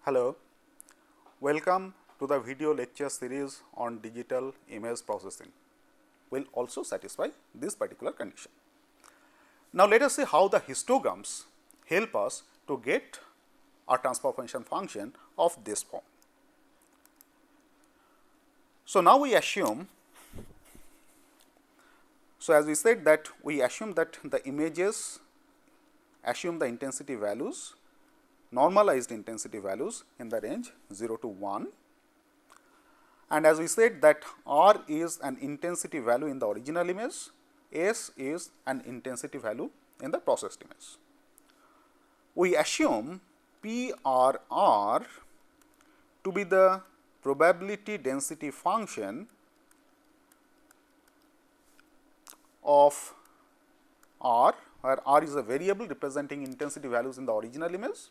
Hello, welcome to the video lecture series on digital image processing. Will also satisfy this particular condition. Now, let us see how the histograms help us to get a transformation function of this form. So, now we assume, so as we said that we assume that the images assume the intensity values, normalized intensity values in the range 0 to 1, and as we said that R is an intensity value in the original image, S is an intensity value in the processed image. We assume PRR to be the probability density function of R, where R is a variable representing intensity values in the original image,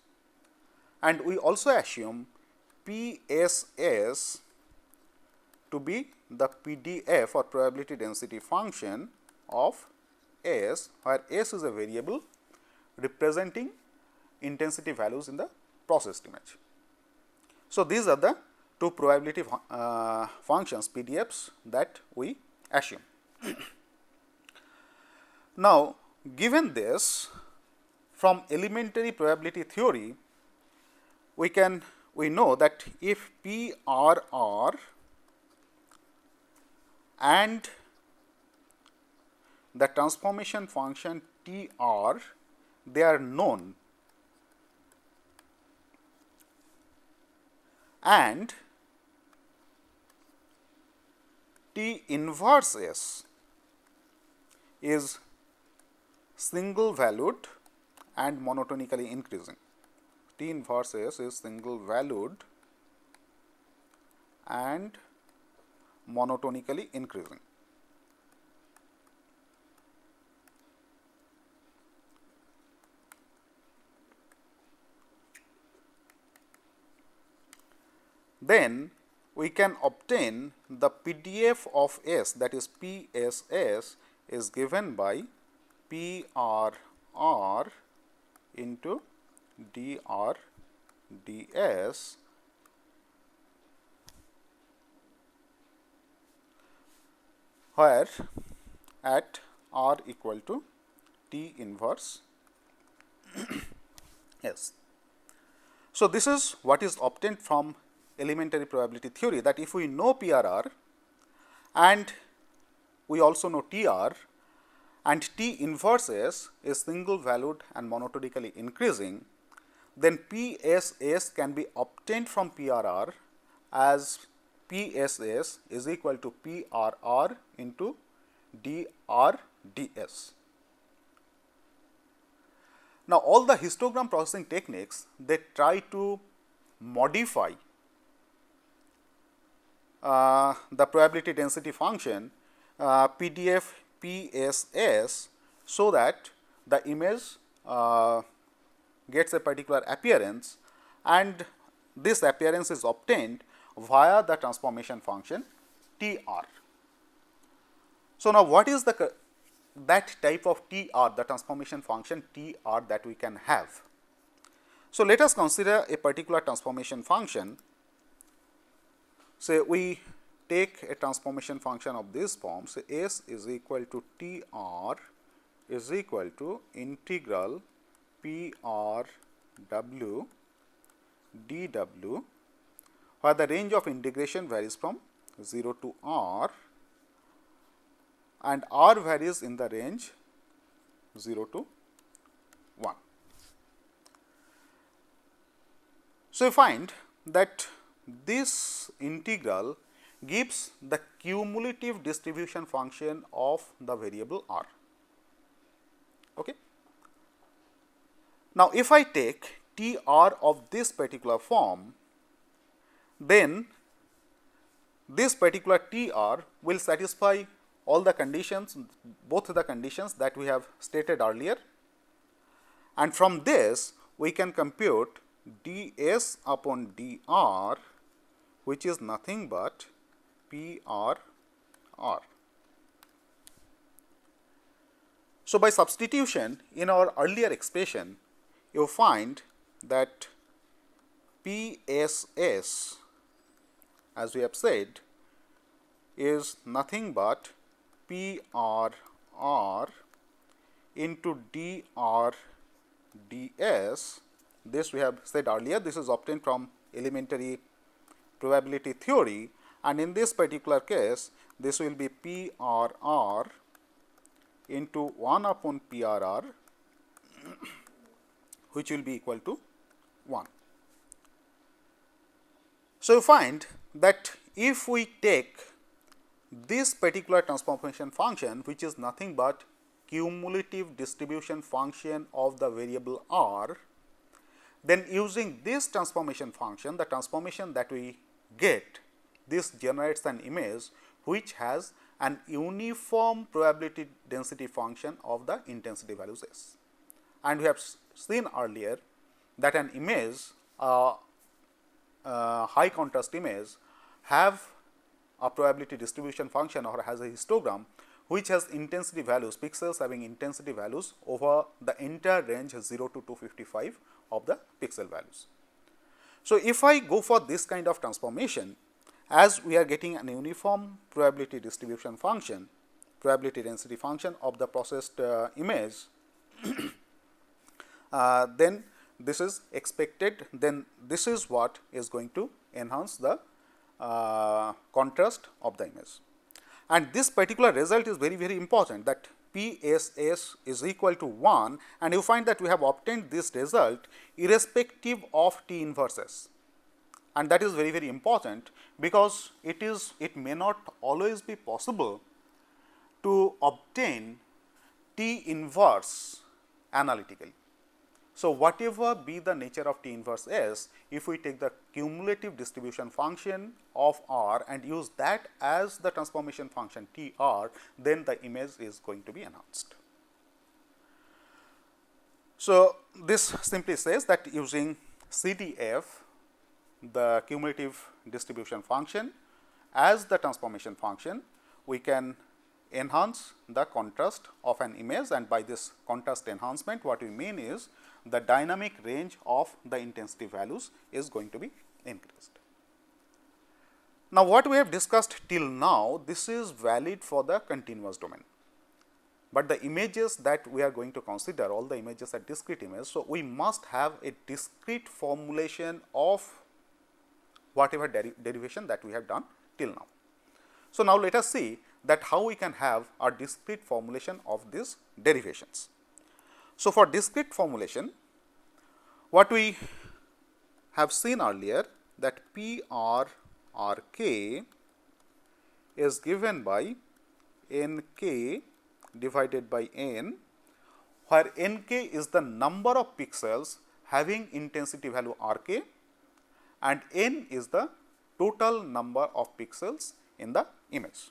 and we also assume PSS to be the PDF or probability density function of S, where S is a variable representing intensity values in the processed image. So, these are the two probability functions PDFs that we assume. Now, given this, from elementary probability theory, we know that if PRR and the transformation function TR, they are known, and T inverse S is single valued and monotonically increasing. T inverse S is single valued and monotonically increasing. Then we can obtain the PDF of S, that is PSS, is given by PRR into dr ds where at R equal to T inverse S. So, this is what is obtained from elementary probability theory, that if we know PRR and we also know TR and T inverse S is single valued and monotonically increasing, then PSS can be obtained from PRR as PSS is equal to PRR into dr ds. Now, all the histogram processing techniques, they try to modify the probability density function PDF PSS, so that the image gets a particular appearance, and this appearance is obtained via the transformation function TR. So, now what is that type of TR, the transformation function TR that we can have? So, let us consider a particular transformation function. Say we take a transformation function of this form, say S is equal to TR is equal to integral PR W dW, where the range of integration varies from 0 to R and R varies in the range 0 to 1. So, you find that this integral gives the cumulative distribution function of the variable R. Okay. Now, if I take TR of this particular form, then this particular TR will satisfy all the conditions, both the conditions that we have stated earlier, and from this we can compute ds upon dr, which is nothing but PRR. So, by substitution in our earlier expression, you find that PSS, as we have said, is nothing but PRR into DRDS. This we have said earlier, this is obtained from elementary probability theory, and in this particular case this will be PRR into 1 upon PRR, which will be equal to 1. So, you find that if we take this particular transformation function, which is nothing but cumulative distribution function of the variable r, then using this transformation function, the transformation that we get, this generates an image which has an uniform probability density function of the intensity values S. And we have seen earlier that an image, high contrast image, have a probability distribution function or has a histogram which has intensity values, pixels having intensity values over the entire range 0 to 255 of the pixel values. So, if I go for this kind of transformation, as we are getting an uniform probability distribution function, probability density function of the processed image, then this is expected, then this is what is going to enhance the contrast of the image. And this particular result is very, very important, that PSS is equal to 1, and you find that we have obtained this result irrespective of T inverse S. And that is very, very important, because it may not always be possible to obtain T inverse analytically. So, whatever be the nature of T inverse S, if we take the cumulative distribution function of R and use that as the transformation function T R, then the image is going to be enhanced. So, this simply says that using CDF, the cumulative distribution function, as the transformation function, we can enhance the contrast of an image, and by this contrast enhancement, what we mean is the dynamic range of the intensity values is going to be increased. Now, what we have discussed till now, this is valid for the continuous domain, but the images that we are going to consider, all the images are discrete images. So, we must have a discrete formulation of whatever derivation that we have done till now. So, now let us see that how we can have a discrete formulation of these derivations. So, for discrete formulation, what we have seen earlier, that PRRK is given by NK divided by N, where NK is the number of pixels having intensity value RK and N is the total number of pixels in the image.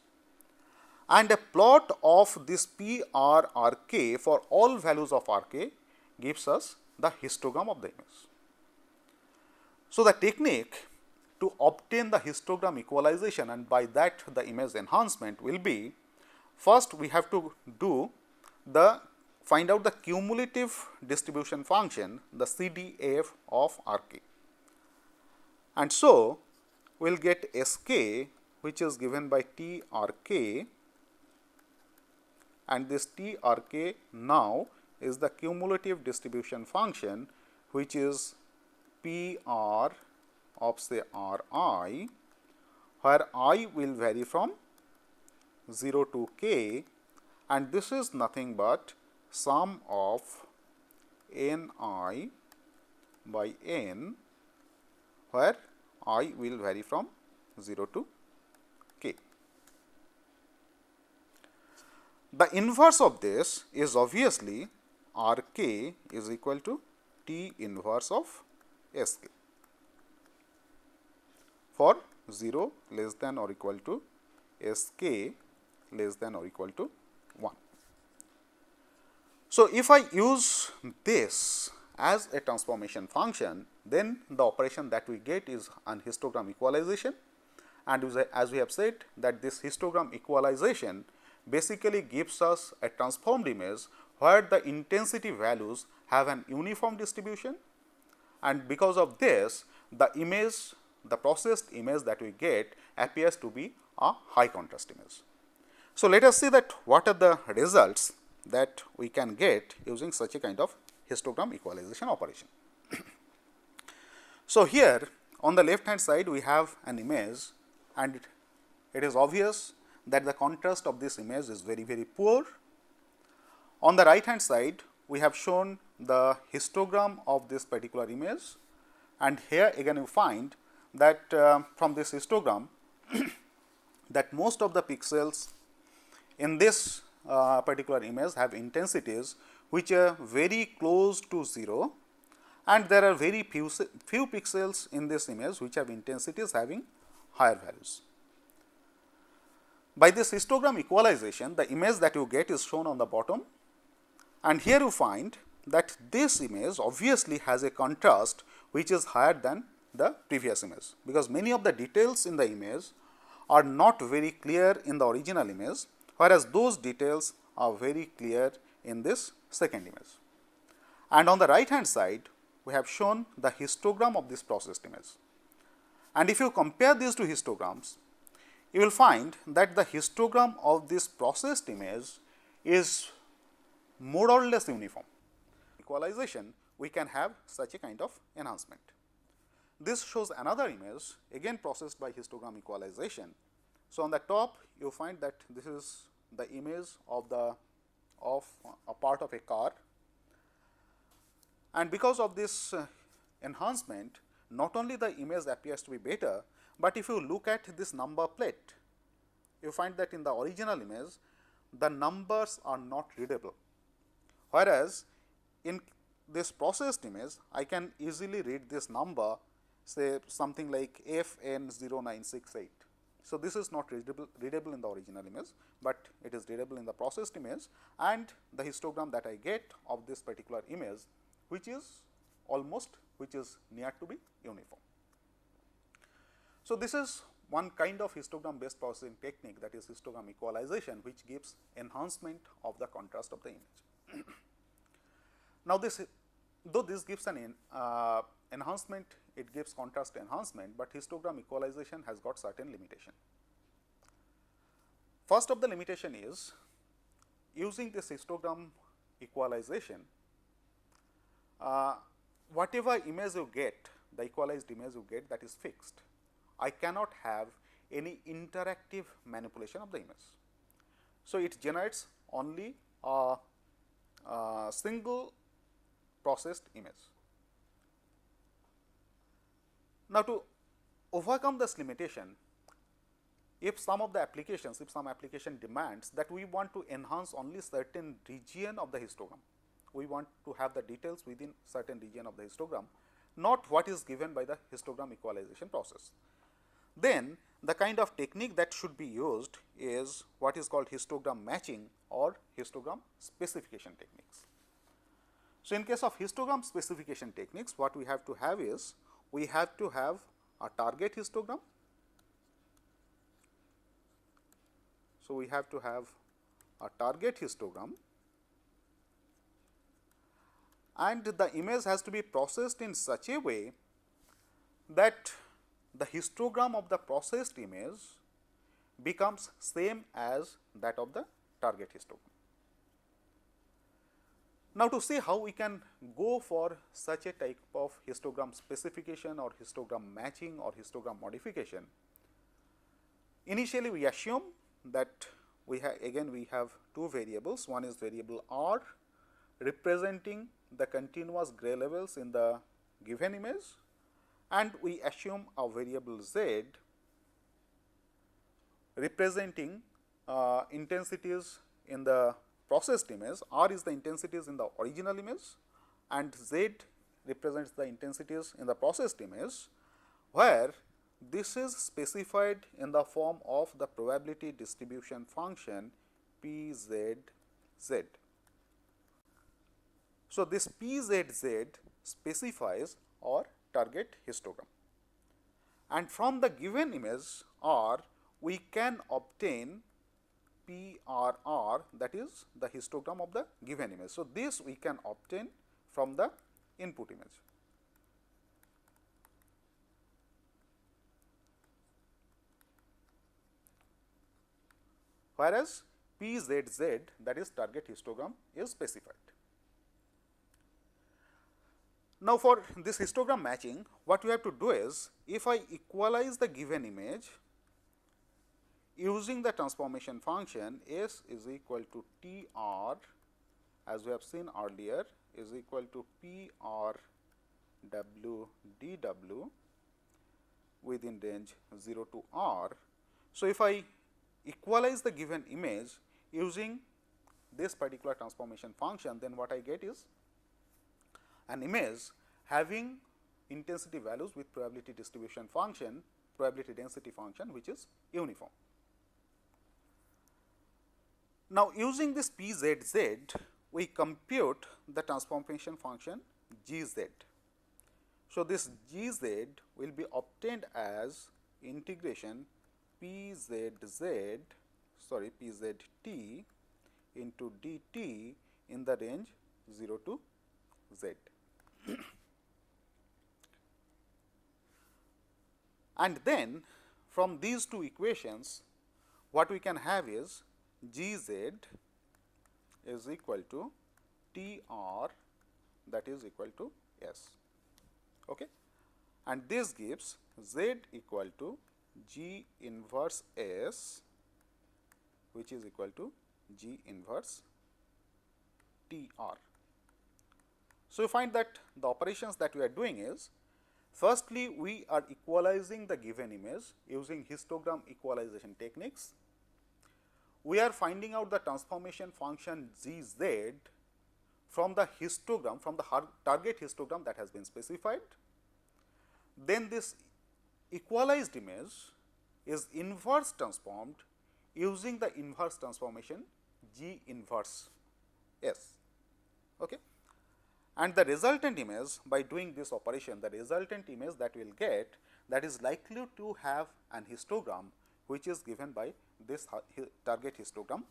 And a plot of this PRRK for all values of RK gives us the histogram of the image. So, the technique to obtain the histogram equalization and by that the image enhancement will be, first we have to find out the cumulative distribution function, the CDF of RK. And so, we will get SK, which is given by TRK, and this TRK now is the cumulative distribution function, which is PR of say Ri, where I will vary from 0 to k, and this is nothing but sum of Ni by N, where I will vary from 0 to k. The inverse of this is obviously Rk is equal to T inverse of Sk for 0 less than or equal to Sk less than or equal to 1. So, if I use this as a transformation function, then the operation that we get is an histogram equalization, and as we have said that this histogram equalization basically gives us a transformed image where the intensity values have an uniform distribution, and because of this the image, the processed image that we get appears to be a high contrast image. So, let us see that what are the results that we can get using such a kind of histogram equalization operation. So, here on the left hand side we have an image, and it is obvious that the contrast of this image is very, very poor. On the right hand side we have shown the histogram of this particular image, and here again you find that from this histogram that most of the pixels in this particular image have intensities which are very close to 0, and there are very few pixels in this image which have intensities having higher values. By this histogram equalization, the image that you get is shown on the bottom, and here you find that this image obviously has a contrast which is higher than the previous image, because many of the details in the image are not very clear in the original image, whereas those details are very clear in this second image. And on the right hand side we have shown the histogram of this processed image, and if you compare these two histograms, you will find that the histogram of this processed image is more or less uniform. Equalization, we can have such a kind of enhancement. This shows another image again processed by histogram equalization. So, on the top you find that this is the image of a part of a car, and because of this enhancement, not only the image appears to be better, but if you look at this number plate, you find that in the original image the numbers are not readable, whereas in this processed image I can easily read this number, say something like FN0968. So, this is not readable in the original image, but it is readable in the processed image, and the histogram that I get of this particular image, which is near to be uniform. So, this is one kind of histogram based processing technique, that is histogram equalization, which gives enhancement of the contrast of the image. Now, though this gives an enhancement, it gives contrast enhancement, but histogram equalization has got certain limitation. First of the limitation is, using this histogram equalization, whatever image you get, the equalized image you get, that is fixed. I cannot have any interactive manipulation of the image. So, it generates only a single processed image. Now, to overcome this limitation, if some application demands that we want to enhance only certain region of the histogram, we want to have the details within certain region of the histogram, not what is given by the histogram equalization process, then the kind of technique that should be used is what is called histogram matching or histogram specification techniques. So, in case of histogram specification techniques, what we have to have is, we have to have a target histogram. So, we have to have a target histogram, and the image has to be processed in such a way that the histogram of the processed image becomes same as that of the target histogram. Now, to see how we can go for such a type of histogram specification or histogram matching or histogram modification, initially we assume that we have two variables. One is variable R representing the continuous gray levels in the given image, and we assume a variable Z representing intensities in the processed image. R is the intensities in the original image, and Z represents the intensities in the processed image, where this is specified in the form of the probability distribution function PZZ. So, this PZZ specifies our target histogram, and from the given image R we can obtain PRR, that is the histogram of the given image. So, this we can obtain from the input image. whereas PZZ, that is target histogram, is specified. Now, for this histogram matching, what we have to do is, if I equalize the given image using the transformation function, S is equal to TR, as we have seen earlier, is equal to PR W dW within range 0 to R. So, if I equalize the given image using this particular transformation function, then what I get is an image having intensity values with probability distribution function, probability density function, which is uniform. Now, using this PZZ, we compute the transformation function GZ. So, this GZ will be obtained as integration PZT into dt in the range 0 to z. And then from these two equations, what we can have is Gz is equal to Tr, that is equal to S. Okay? And this gives Z equal to G inverse S, which is equal to G inverse Tr. So, you find that the operations that we are doing is, firstly, we are equalizing the given image using histogram equalization techniques. We are finding out the transformation function Gz from the histogram, from the target histogram that has been specified. Then this equalized image is inverse transformed using the inverse transformation G inverse S. Okay? And the resultant image, by doing this operation, the resultant image that we will get, that is likely to have an histogram which is given by this target histogram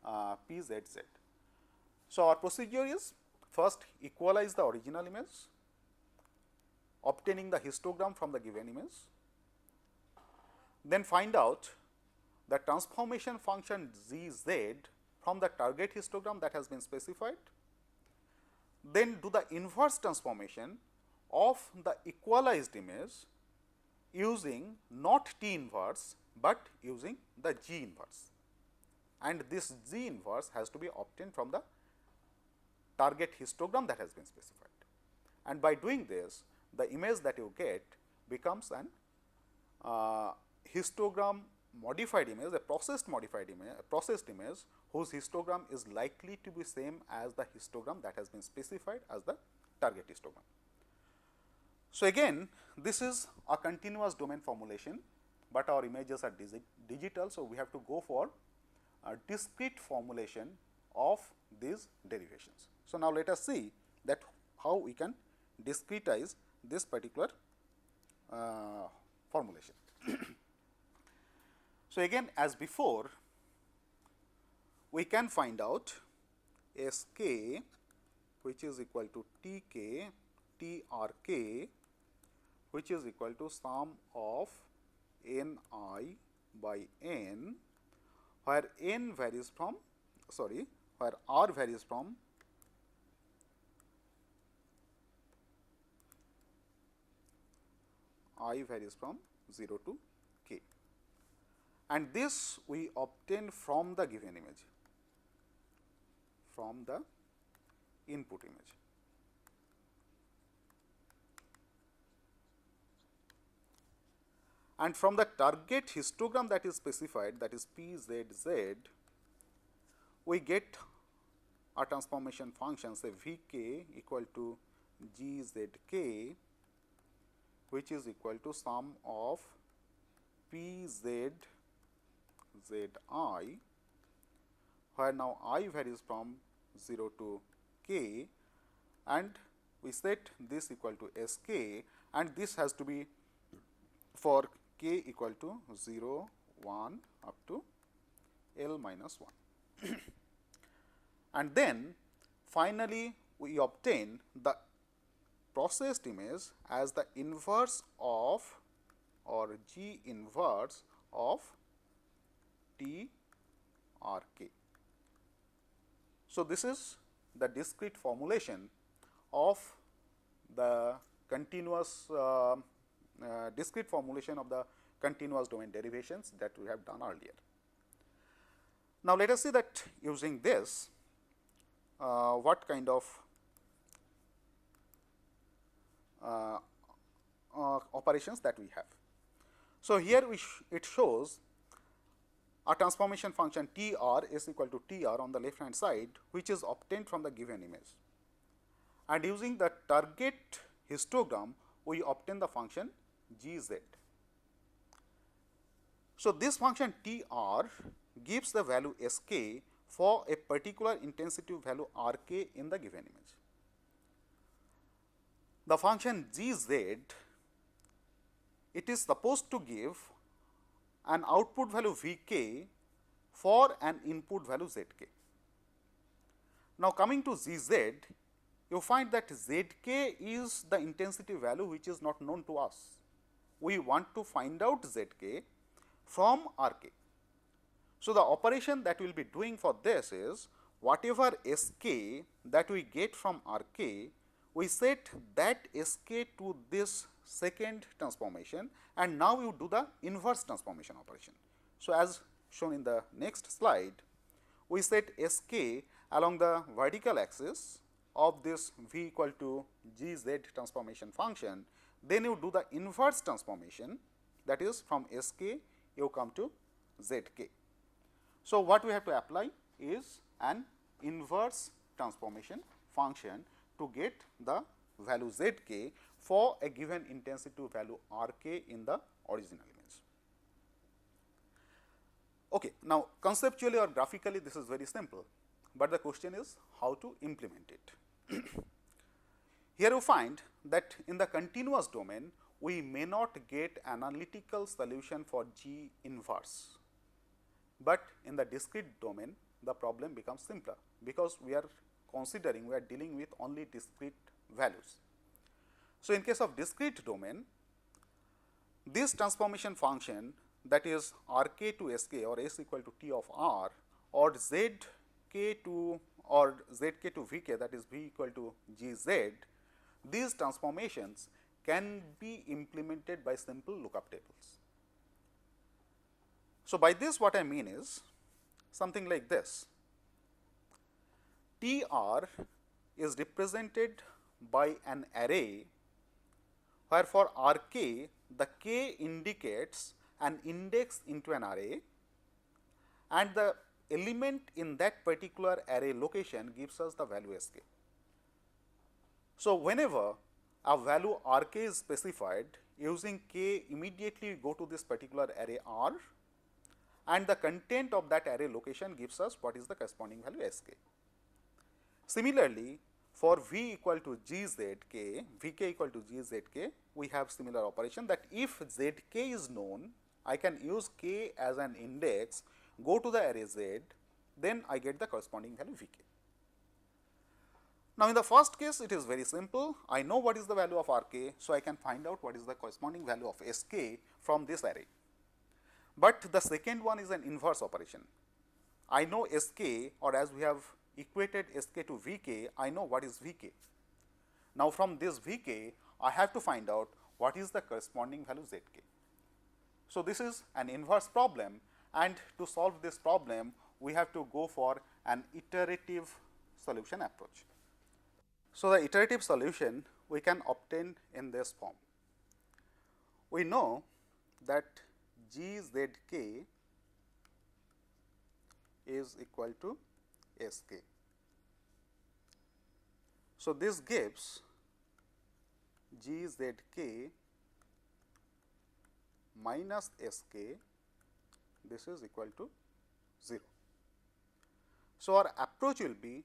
PZZ. So, our procedure is, first equalize the original image, obtaining the histogram from the given image, then find out the transformation function Gz from the target histogram that has been specified, then do the inverse transformation of the equalized image using not T inverse, but using the G inverse, and this G inverse has to be obtained from the target histogram that has been specified. And by doing this, the image that you get becomes an histogram modified image, a processed modified image, a processed image whose histogram is likely to be same as the histogram that has been specified as the target histogram. So, again this is a continuous domain formulation, but our images are digital. So, we have to go for a discrete formulation of these derivations. So, now let us see that how we can discretize this particular formulation. So, again as before, we can find out Sk, which is equal to Tk, Trk, which is equal to sum of Ni by n, where n varies from, where r varies from I varies from 0 to k, and this we obtain from the given image, from the input image. And from the target histogram that is specified, that is PZZ, we get a transformation function, say Vk equal to Gzk, which is equal to sum of PZZi, where now I varies from 0 to k, and we set this equal to Sk, and this has to be for k equal to 0, 1 up to L minus 1. And then finally, we obtain the processed image as the inverse of, or G inverse of T R k. So, this is the discrete formulation of the continuous discrete formulation of the continuous domain derivations that we have done earlier. Now, let us see that using this what kind of operations that we have. So, here it shows a transformation function T r is equal to T r on the left hand side, which is obtained from the given image, and using the target histogram we obtain the function g z. So, this function T r gives the value s k for a particular intensity value r k in the given image. The function g z, it is supposed to give an output value v k for an input value z k. Now, coming to z z, you find that z k is the intensity value which is not known to us. We want to find out z k from r k. So, the operation that we will be doing for this is whatever s k that we get from r k, we set that s k to this second transformation, and now you do the inverse transformation operation. So, as shown in the next slide, we set s k along the vertical axis of this v equal to g z transformation function, then you do the inverse transformation, that is from s k you come to z k. So, what we have to apply is an inverse transformation function to get the value z k for a given intensity value r k in the original image. Okay, now, conceptually or graphically this is very simple, but the question is how to implement it. Here you find that in the continuous domain we may not get analytical solution for G inverse, but in the discrete domain the problem becomes simpler, because we are dealing with only discrete values. So, in case of discrete domain, this transformation function, that is r k to s k or s equal to t of r, or z k to v k, that is v equal to g z, these transformations can be implemented by simple lookup tables. So, by this what I mean is something like this. T r is represented by an array where for r k the k indicates an index into an array, and the element in that particular array location gives us the value s k. So, whenever a value r k is specified, using k immediately go to this particular array R, and the content of that array location gives us what is the corresponding value s k. Similarly, for v equal to g z k, v k equal to g z k, we have similar operation that if z k is known, I can use k as an index, go to the array z, then I get the corresponding value v k. Now, in the first case it is very simple, I know what is the value of r k, so I can find out what is the corresponding value of s k from this array. But the second one is an inverse operation. I know s k, or as we have equated s k to v k, I know what is v k. Now, from this v k, I have to find out what is the corresponding value z k. So, this is an inverse problem, and to solve this problem, we have to go for an iterative solution approach. So, the iterative solution we can obtain in this form. We know that g z k is equal to s k. So, this gives g z k minus s k, this is equal to 0. So, our approach will be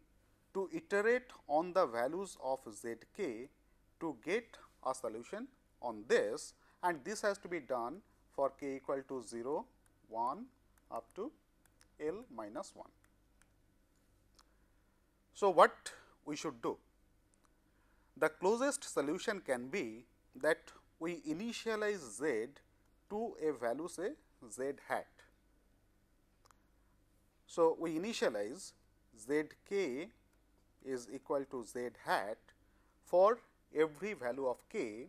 to iterate on the values of z k to get a solution on this, and this has to be done for k equal to 0, 1 up to L minus 1. So, what we should do? The closest solution can be that we initialize z to a value, say z hat. So, we initialize z k is equal to z hat for every value of k,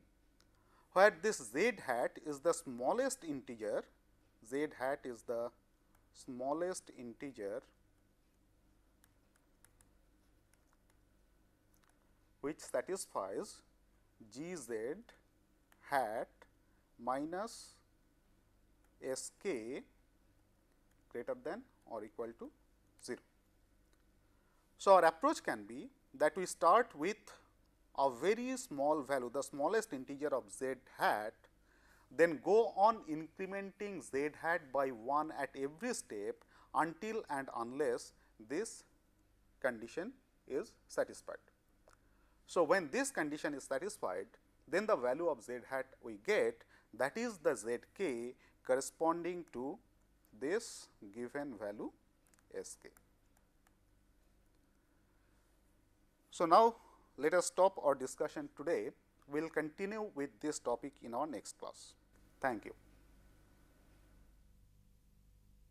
where this z hat is the smallest integer, z hat is the smallest integer which satisfies g z hat minus s k greater than or equal to 0. So, our approach can be that we start with a very small value, the smallest integer of z hat, then go on incrementing z hat by 1 at every step until and unless this condition is satisfied. So, when this condition is satisfied, then the value of z hat we get, that is the z k corresponding to this given value s k. So, now let us stop our discussion today. We will continue with this topic in our next class. Thank you.